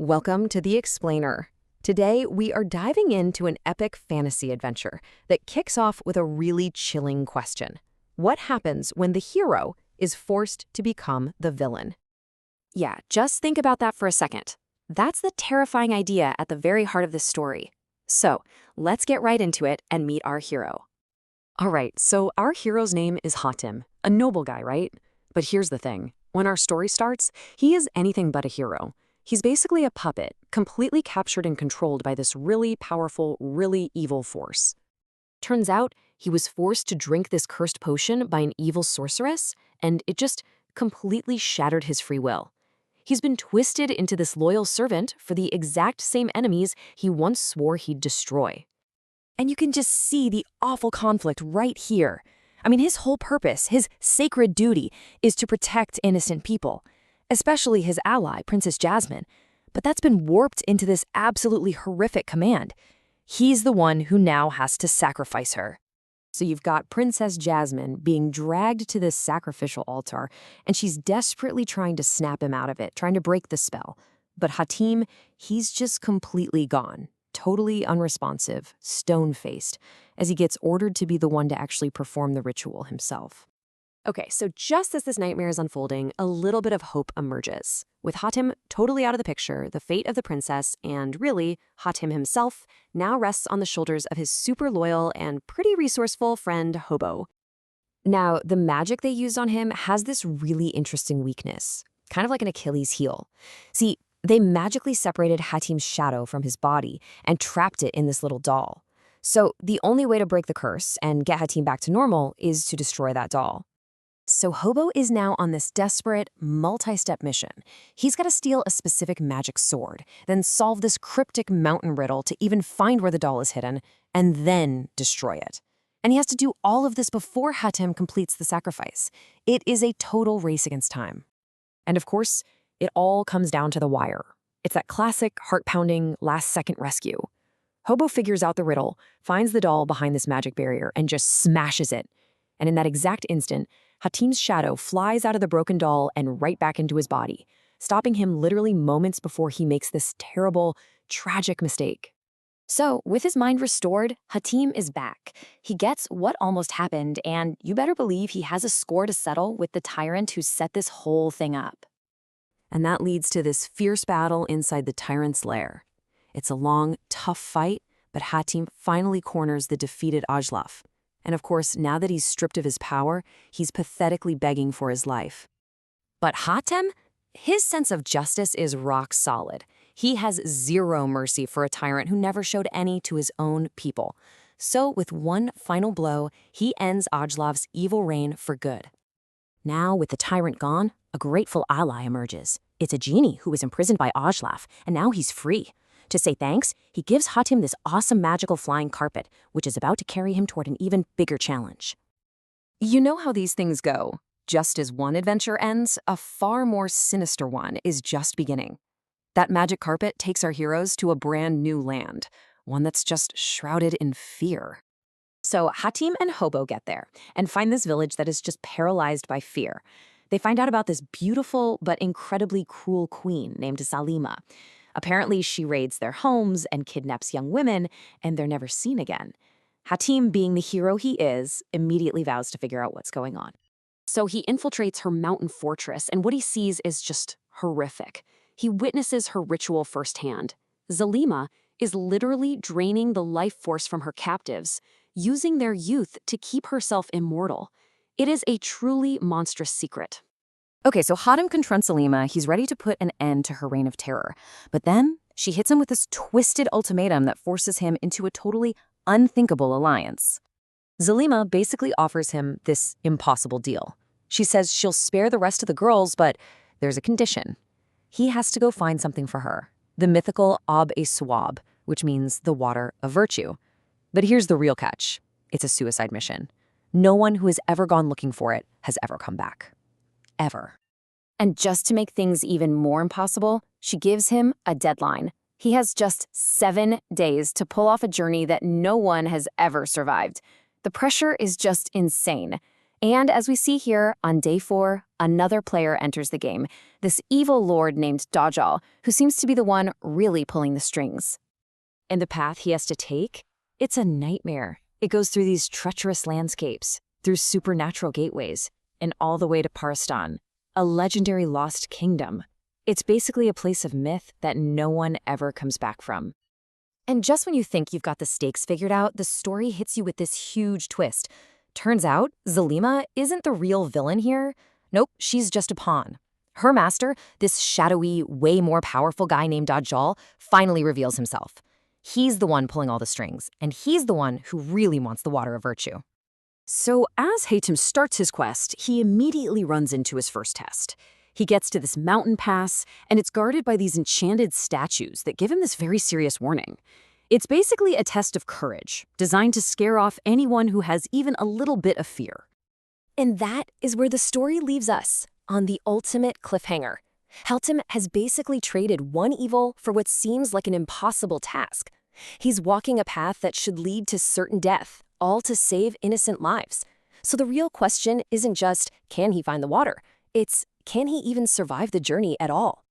Welcome to The Explainer. Today, we are diving into an epic fantasy adventure that kicks off with a really chilling question. What happens when the hero is forced to become the villain? Yeah, just think about that for a second. That's the terrifying idea at the very heart of this story. So, let's get right into it and meet our hero. All right, so our hero's name is Hatim, a noble guy, right? But here's the thing. When our story starts, he is anything but a hero. He's basically a puppet, completely captured and controlled by this really powerful, really evil force. Turns out, he was forced to drink this cursed potion by an evil sorceress, and it just completely shattered his free will. He's been twisted into this loyal servant for the exact same enemies he once swore he'd destroy. And you can just see the awful conflict right here. I mean, his whole purpose, his sacred duty, is to protect innocent people, especially his ally, Princess Jasmine. But that's been warped into this absolutely horrific command. He's the one who now has to sacrifice her. So you've got Princess Jasmine being dragged to this sacrificial altar, and she's desperately trying to snap him out of it, trying to break the spell. But Hatim, he's just completely gone, totally unresponsive, stone-faced, as he gets ordered to be the one to actually perform the ritual himself. Okay, so just as this nightmare is unfolding, a little bit of hope emerges. With Hatim totally out of the picture, the fate of the princess, and really, Hatim himself, now rests on the shoulders of his super loyal and pretty resourceful friend, Hobo. Now, the magic they used on him has this really interesting weakness, kind of like an Achilles heel. See, they magically separated Hatim's shadow from his body and trapped it in this little doll. So the only way to break the curse and get Hatim back to normal is to destroy that doll. So Hobo is now on this desperate, multi-step mission. He's got to steal a specific magic sword, then solve this cryptic mountain riddle to even find where the doll is hidden, and then destroy it. And he has to do all of this before Hatim completes the sacrifice. It is a total race against time. And of course, it all comes down to the wire. It's that classic, heart-pounding, last-second rescue. Hobo figures out the riddle, finds the doll behind this magic barrier, and just smashes it. And in that exact instant, Hatim's shadow flies out of the broken doll and right back into his body, stopping him literally moments before he makes this terrible, tragic mistake. So, with his mind restored, Hatim is back. He gets what almost happened, and you better believe he has a score to settle with the tyrant who set this whole thing up. And that leads to this fierce battle inside the tyrant's lair. It's a long, tough fight, but Hatim finally corners the defeated Ajlaf. And of course, now that he's stripped of his power, he's pathetically begging for his life. But Hatim, his sense of justice is rock solid. He has zero mercy for a tyrant who never showed any to his own people. So with one final blow, he ends Ajlav's evil reign for good. Now, with the tyrant gone, a grateful ally emerges. It's a genie who was imprisoned by Ajlaf, and now he's free. To say thanks, he gives Hatim this awesome magical flying carpet, which is about to carry him toward an even bigger challenge. You know how these things go. Just as one adventure ends, a far more sinister one is just beginning. That magic carpet takes our heroes to a brand new land, one that's just shrouded in fear. So Hatim and Hobo get there and find this village that is just paralyzed by fear. They find out about this beautiful but incredibly cruel queen named Zalima. Apparently, she raids their homes and kidnaps young women, and they're never seen again. Hatim, being the hero he is, immediately vows to figure out what's going on. So he infiltrates her mountain fortress, and what he sees is just horrific. He witnesses her ritual firsthand. Zalima is literally draining the life force from her captives, using their youth to keep herself immortal. It is a truly monstrous secret. Okay, so Hatim confronts Zalima. He's ready to put an end to her reign of terror. But then she hits him with this twisted ultimatum that forces him into a totally unthinkable alliance. Zalima basically offers him this impossible deal. She says she'll spare the rest of the girls, but there's a condition. He has to go find something for her, the mythical Ab-e-Swab, which means the water of virtue. But here's the real catch. It's a suicide mission. No one who has ever gone looking for it has ever come back. Ever. And just to make things even more impossible, she gives him a deadline. He has just 7 days to pull off a journey that no one has ever survived. The pressure is just insane. And as we see here, on day 4, another player enters the game, this evil lord named Dajjal, who seems to be the one really pulling the strings. And the path he has to take? It's a nightmare. It goes through these treacherous landscapes, through supernatural gateways, and all the way to Paristan, a legendary lost kingdom. It's basically a place of myth that no one ever comes back from. And just when you think you've got the stakes figured out, the story hits you with this huge twist. Turns out, Zalima isn't the real villain here. Nope, she's just a pawn. Her master, this shadowy, way more powerful guy named Dajjal, finally reveals himself. He's the one pulling all the strings, and he's the one who really wants the water of virtue. So as Hatim starts his quest, he immediately runs into his first test. He gets to this mountain pass, and it's guarded by these enchanted statues that give him this very serious warning. It's basically a test of courage, designed to scare off anyone who has even a little bit of fear. And that is where the story leaves us, on the ultimate cliffhanger. Hatim has basically traded one evil for what seems like an impossible task. He's walking a path that should lead to certain death, all to save innocent lives. So the real question isn't just, can he find the water? It's, can he even survive the journey at all?